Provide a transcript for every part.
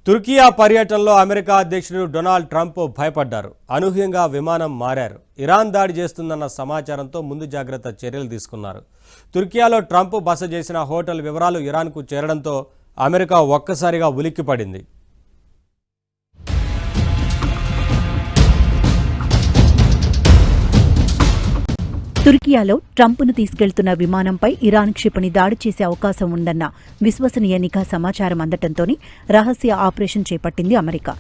Turkiye పర్యటనలో America అధ్యక్షుడు Donald Trump భయపడ్డారు. అనూహ్యంగా విమానం మారారు. ఇరాన్ దాడి చేస్తుందన్న సమాచారంతో ముందు జాగ్రత్త చర్యలు తీసుకున్నారు. తుర్కియాలో ట్రంప్ బస చేసిన హోటల్ వివరాలు ఇరాన్కు చేరడంతో అమెరికా ఒక్కసారిగా ఉలిక్కిపడింది. తుర్కియాలో ట్రంప్ను తీసుకెళ్తున్న విమానంపై ఇరాన్ క్షిపణి దాడి చేసే అవకాశం ఉందన్న విశ్వసనీయ నిఘా సమాచారం అందటంతోనే రహస్య ఆపరేషన్ చేపట్టింది అమెరికా.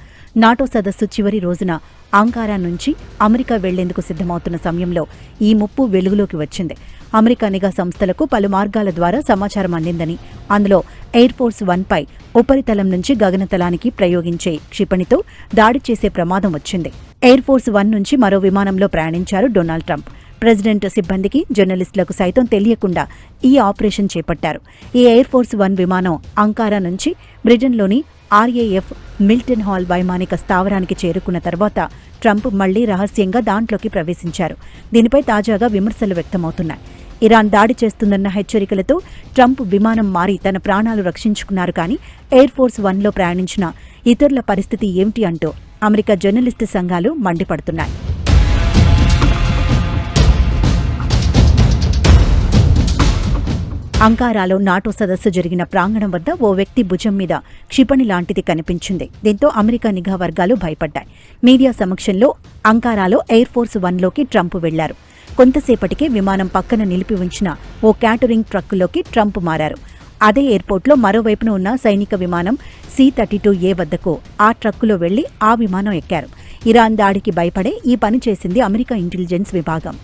నాటో సదస్సు చివరి రోజున అంకారా నుంచి అమెరికా వెళ్లేందుకు సిద్ధమవుతున్న సమయంలో ఈ ముప్పు వెలుగులోకి వచ్చింది. అమెరికా నిఘా సంస్థలకు పలు మార్గాల ద్వారా సమాచారం అందిందని, అందులో ఎయిర్ ఫోర్స్ 1పై ఉపరితలం నుంచి గగనతలానికి ప్రయోగించే క్షిపణితో దాడి చేసే ప్రమాదం వచ్చింది. ఎయిర్ ఫోర్స్ 1 నుంచి మరో విమానంలో ప్రయాణించారు డొనాల్డ్ ట్రంప్. ప్రెసిడెంట్ సిబ్బందికి, జర్నలిస్టులకు సైతం తెలియకుండా ఈ ఆపరేషన్ చేపట్టారు. ఈ ఎయిర్ ఫోర్స్ 1 విమానం అంకారా నుంచి బ్రిటన్లోని RAF మిల్టన్ హాల్ వైమానిక స్థావరానికి చేరుకున్న తర్వాత ట్రంప్ మళ్లీ రహస్యంగా దాంట్లోకి ప్రవేశించారు. దీనిపై తాజాగా విమర్శలు వ్యక్తమవుతున్నాయి. ఇరాన్ దాడి చేస్తుందన్న హెచ్చరికలతో ట్రంప్ విమానం మారి తన ప్రాణాలు రక్షించుకున్నారు. కానీ ఎయిర్ ఫోర్స్ 1లో ప్రయాణించిన ఇతరుల పరిస్థితి ఏమిటి అంటూ అమెరికా జర్నలిస్టు సంఘాలు మండిపడుతున్నాయి. అంకారాలో నాటో సదస్సు జరిగిన ప్రాంగణం వద్ద ఓ వ్యక్తి భుజం మీద క్షిపణి లాంటిది కనిపించింది. దీంతో అమెరికా నిఘా వర్గాలు భయపడ్డాయి. మీడియా సమక్షంలో అంకారాలో ఎయిర్ ఫోర్స్ 1లోకి ట్రంప్ వెళ్లారు. కొంతసేపటికే విమానం పక్కన నిలిపి ఉంచిన ఓ క్యాటరింగ్ ట్రక్కులోకి ట్రంప్ మారారు. అదే ఎయిర్పోర్ట్లో మరోవైపున ఉన్న సైనిక విమానం C-32A వద్దకు ఆ ట్రక్కులో వెళ్లి ఆ విమానం ఎక్కారు. ఇరాన్ దాడికి భయపడే ఈ పని చేసింది అమెరికా ఇంటెలిజెన్స్ విభాగం.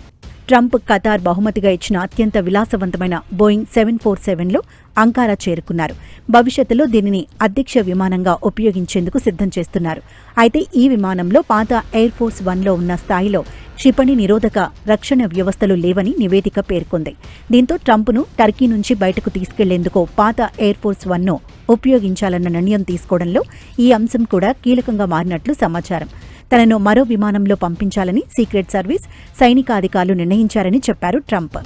ట్రంప్ ఖతార్ బహుమతిగా ఇచ్చిన అత్యంత విలాసవంతమైన బోయింగ్ 747లో అంకారా చేరుకున్నారు. భవిష్యత్తులో దీనిని అధ్యక్ష విమానంగా ఉపయోగించేందుకు సిద్ధం చేస్తున్నారు. అయితే ఈ విమానంలో పాత ఎయిర్ ఫోర్స్ 1లో ఉన్న స్థాయిలో క్షిపణి నిరోధక రక్షణ వ్యవస్థలు లేవని నివేదిక పేర్కొంది. దీంతో ట్రంప్ను టర్కీ నుంచి బయటకు తీసుకెళ్లేందుకు పాత ఎయిర్ ఫోర్స్ 1ను ఉపయోగించాలన్న నిర్ణయం తీసుకోవడంలో ఈ అంశం కూడా కీలకంగా మారినట్లు సమాచారం. తనను మరో విమానంలో పంపించాలని సీక్రెట్ సర్వీస్, సైనిక అధికారులు నిర్ణయించారని చెప్పారు ట్రంప్.